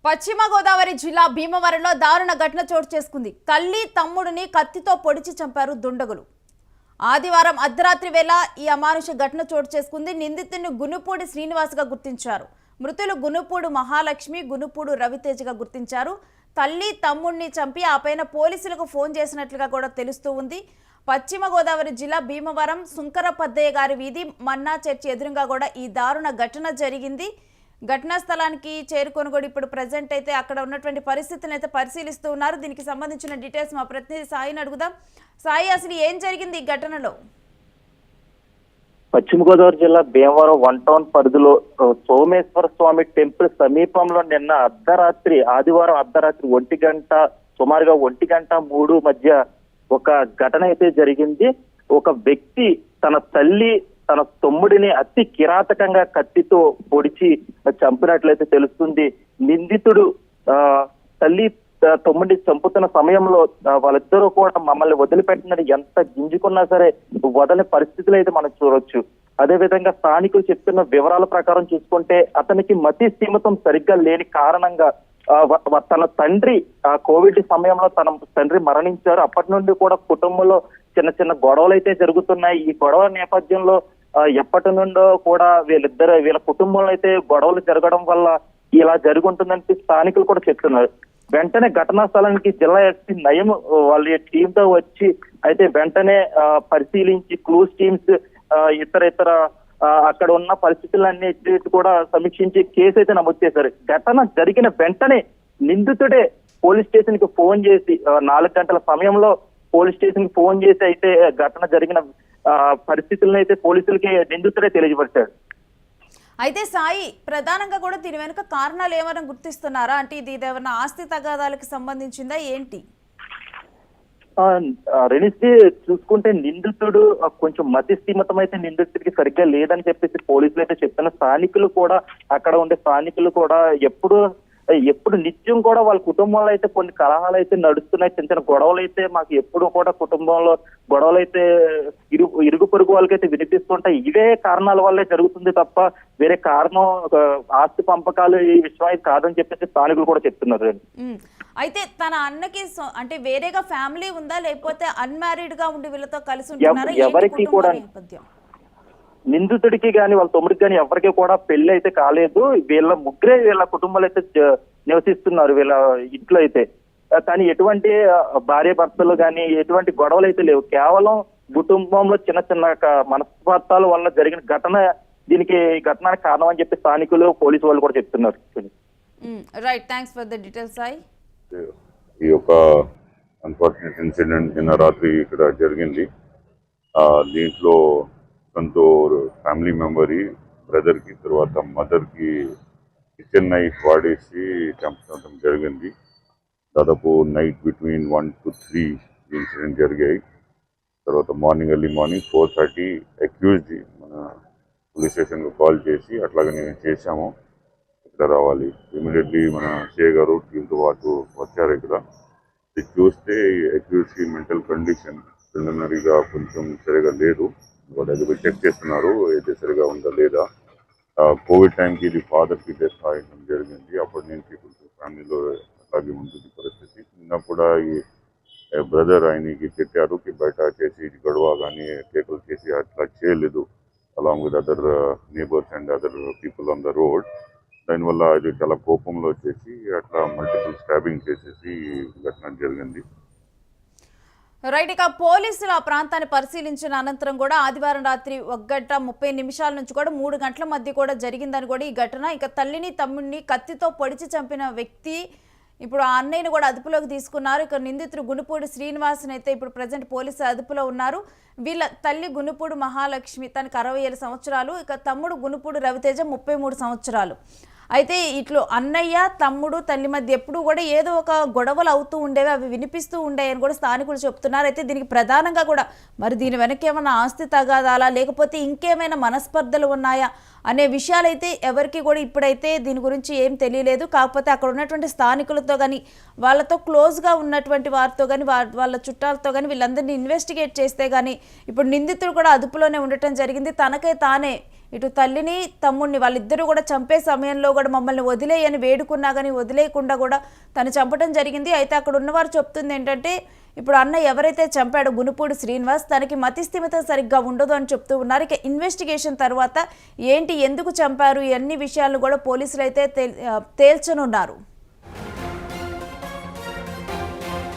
పశ్చిమ గోదావరి జిల్లా భీమవరంలో దారుణ ఘటన చోటు చేసుకుంది. తల్లి తమ్ముడిని కత్తితో పొడిచి చంపారు దుండగులు. ఆదివారం అర్ధరాత్రి వేళ ఈ అమానుష ఘటన చోటు చేసుకుంది. నిందితుడిని గునుపూడి శ్రీనివాస్గా గుర్తించారు. మృతులు గునుపూడు మహాలక్ష్మి, గునుపూడు రవితేజగా గుర్తించారు. తల్లి తమ్ముడిని చంపి ఆ పైన పోలీసులకు ఫోన్ చేసినట్లుగా కూడా తెలుస్తూ ఉంది. పశ్చిమ గోదావరి జిల్లా భీమవరం సుంకరపద్దయ్య గారి వీధి మన్నా చర్చి ఎదురుగా కూడా ఈ దారుణ ఘటన జరిగింది. ఘటనా స్థలానికి చేరుకొని కూడా ఇప్పుడు ప్రజెంట్ అయితే అక్కడ ఉన్నటువంటి పరిస్థితులను అయితే పరిశీలిస్తూ ఉన్నారు. దీనికి సంబంధించిన డీటెయిల్స్ మా ప్రతినిధి సాయిని అడుగుదాం. సాయి, అసలు ఏం జరిగింది ఈ ఘటనలో? పశ్చిమ గోదావరి జిల్లా భీమవరం 1 టౌన్ పరిధిలో సోమేశ్వర స్వామి టెంపుల్ సమీపంలో నిన్న ఆదివారం అర్ధరాత్రి 1 గంట సుమారుగా 1:03 మధ్య ఒక ఘటన అయితే జరిగింది. ఒక వ్యక్తి తన తల్లి తన తమ్ముడిని అతి కిరాతకంగా కత్తితో పొడిచి చంపినట్లయితే తెలుస్తుంది. నిందితుడు తల్లి తమ్ముడిని చంపుతున్న సమయంలో వాళ్ళిద్దరూ కూడా మమ్మల్ని వదిలిపెట్టినని ఎంత గింజుకున్నా సరే వదలని పరిస్థితులు అయితే మనం చూడొచ్చు. అదే విధంగా స్థానికులు చెప్తున్న వివరాల ప్రకారం చూసుకుంటే అతనికి మతి స్థిమితం సరిగ్గా లేని కారణంగా తన తండ్రి కోవిడ్ సమయంలో తన తండ్రి మరణించారు. అప్పటి నుండి కూడా కుటుంబంలో చిన్న చిన్న గొడవలు అయితే జరుగుతున్నాయి. ఈ గొడవల నేపథ్యంలో ఎప్పటి నుండో కూడా వీళ్ళ కుటుంబంలో అయితే గొడవలు జరగడం వల్ల ఇలా జరుగుతుందని స్థానికులు కూడా చెప్తున్నారు. వెంటనే ఘటనా స్థలానికి జిల్లా ఎస్పీ నయం వాళ్ళ టీమ్ తో వచ్చి అయితే వెంటనే పరిశీలించి క్లూస్ టీమ్స్ ఇతర అక్కడ ఉన్న పరిస్థితులన్నీ కూడా సమీక్షించి కేసు అయితే నమోదు చేశారు. ఘటన జరిగిన వెంటనే నిందితుడే పోలీస్ స్టేషన్ కి ఫోన్ చేసి 4 గంటల సమయంలో పోలీస్ స్టేషన్ కి ఫోన్ చేసి అయితే ఘటన జరిగిన పరిస్థితులను అయితే పోలీసులకి నిందితుడే తెలియజేశాడు. అయితే సాయి, ప్రధానంగా కూడా దీని వెనుక కారణాలు ఏమైనా గుర్తిస్తున్నారా? అంటే ఇది ఏమైనా ఆస్తి తగాదాలకు సంబంధించిందా ఏంటి? రెనిస్టీ చూసుకుంటే నిందితుడు కొంచెం మతి స్థిమితం అయితే నిందితుడికి సరిగ్గా లేదని చెప్పేసి పోలీసులు అయితే చెప్తున్న స్థానికులు కూడా అక్కడ ఉండే స్థానికులు కూడా ఎప్పుడు నిత్యం కూడా వాళ్ళ కుటుంబంలో అయితే కొన్ని కలహాలు అయితే నడుస్తున్నాయి. చిన్న చిన్న గొడవలు అయితే మాకు ఎప్పుడు కూడా కుటుంబంలో గొడవలు అయితే ఇరుగు పొరుగు వాళ్ళకైతే వినిపిస్తుంటాయి. ఇవే కారణాల వల్లే జరుగుతుంది తప్ప వేరే కారణం ఆస్తి పంపకాలు ఈ విషయం అయితే కాదని చెప్పేసి స్థానికులు కూడా చెప్తున్నారు. అయితే తన అన్నకి అంటే వేరేగా ఫ్యామిలీ ఉందా, లేకపోతే అన్మ్యారీడ్ గా ఉండి వీళ్ళతో కలిసి ఉంటున్నారా? ఎవరికి కూడా నిందితుడికి కానీ వాళ్ళ తమ్ముడికి కానీ ఎవరికి కూడా పెళ్లి అయితే కాలేదు. వీళ్ళ కుటుంబాలు అయితే నివసిస్తున్నారు వీళ్ళ ఇంట్లో అయితే. కానీ ఎటువంటి భార్య భర్తలు కానీ ఎటువంటి గొడవలు అయితే లేవు. కేవలం కుటుంబంలో చిన్న చిన్న మనస్పర్ధాల వల్ల జరిగిన ఘటన ఘటనకు కారణం అని చెప్పి స్థానికులు పోలీసు వాళ్ళు కూడా చెప్తున్నారు. Right, thanks for the details Sai. ఈ యొక్క అన్ఫార్చునేట్ ఇన్సిడెంట్ నిన్న రాత్రి ఇక్కడ జరిగింది. దీంట్లో ఫ్యామిలీ మెంబర్ బ్రదర్ కి తర్వాత మదర్ కి కిచెన్ నైఫ్ వాడేసి చంపడం జరిగింది. దాదాపు నైట్ బిట్వీన్ 1 to 3 ఇన్సిడెంట్ జరిగాయి. తర్వాత ఎర్లీ మార్నింగ్ 4:30 అక్యూజ్డ్ మన పోలీస్ స్టేషన్కు కాల్ చేసి అట్లాగే నేను చేశాము, ఇక్కడ రావాలి. ఇమీడియట్లీ మన సిఐ గారు టీంతో పాటు వచ్చారు. ఇక్కడ చూస్తే అక్యూజ్డ్ కి మెంటల్ కండిషన్ ప్రిలిమినరీగా కొంచెం సరిగా లేదు. వాళ్ళు అది చెక్ చేస్తున్నారు అయితే సరిగా ఉందా లేదా. కోవిడ్ టైంకి ఇది ఫాదర్కి డెత్ అయ్యడం జరిగింది. అప్పటి నుంచి కొంచెం ఫ్యామిలీలో అలాగే ఉంటుంది పరిస్థితి. నిన్న కూడా ఈ బ్రదర్ ఆయనకి చెప్పారు బయట చేసి ఇది గొడవ కానీ కేకులు చేసి అట్లా చేయలేదు along with other neighbours and other people on the road. దానివల్ల ఇది చాలా కోపంలో వచ్చేసి అట్లా మల్టిపుల్ స్టాబింగ్ చేసేసి ఘటన జరిగింది. రైట్, ఇక పోలీసులు ఆ ప్రాంతాన్ని పరిశీలించిన అనంతరం కూడా ఆదివారం రాత్రి 1:30 నుంచి కూడా 3 గంటల మధ్య కూడా జరిగిందని కూడా ఈ ఘటన. ఇక తల్లిని తమ్ముడిని కత్తితో పొడిచి చంపిన వ్యక్తి ఇప్పుడు ఆ అన్నయ్యను కూడా అదుపులోకి తీసుకున్నారు. ఇక నిందితుడు గునుపూడి శ్రీనివాస్ని అయితే ఇప్పుడు ప్రజెంట్ పోలీసులు అదుపులో ఉన్నారు. వీళ్ళ తల్లి గునుపూడి మహాలక్ష్మి, తనకు 67 సంవత్సరాలు. ఇక తమ్ముడు గునుపూడి రవితేజ 33 సంవత్సరాలు. అయితే ఇట్లు అన్నయ్య తమ్ముడు తల్లి మధ్య ఎప్పుడు కూడా ఏదో ఒక గొడవలు అవుతూ ఉండేవి, అవి వినిపిస్తూ ఉండేవని కూడా స్థానికులు చెప్తున్నారు. అయితే దీనికి ప్రధానంగా కూడా మరి దీని వెనక ఏమైనా ఆస్తి తగాదాలా లేకపోతే ఇంకేమైనా మనస్పర్ధలు ఉన్నాయా అనే విషయాలైతే ఎవరికి కూడా ఇప్పుడైతే దీని గురించి ఏం తెలియలేదు. కాకపోతే అక్కడ ఉన్నటువంటి స్థానికులతో కానీ వాళ్ళతో క్లోజ్గా ఉన్నటువంటి వారితో కానీ వాళ్ళ చుట్టాలతో కానీ వీళ్ళందరినీ ఇన్వెస్టిగేట్ చేస్తే కానీ ఇప్పుడు నిందితుడు కూడా అదుపులోనే ఉండటం జరిగింది. తనకే తానే ఇటు తల్లిని తమ్ముడిని వాళ్ళిద్దరూ కూడా చంపే సమయంలో కూడా మమ్మల్ని వదిలేయని వేడుకున్నా కానీ వదిలేయకుండా కూడా తను చంపడం జరిగింది. అయితే అక్కడ ఉన్నవారు చెప్తుంది ఏంటంటే ఇప్పుడు అన్న ఎవరైతే చంపాడో గునుపూడి శ్రీనివాస్ తనకి మతిస్థిమితం సరిగ్గా ఉండదు అని చెప్తూ ఉన్నారు. ఇక ఇన్వెస్టిగేషన్ తర్వాత ఏంటి ఎందుకు చంపారు ఈ అన్ని విషయాలను కూడా పోలీసులు అయితే తేల్చనున్నారు.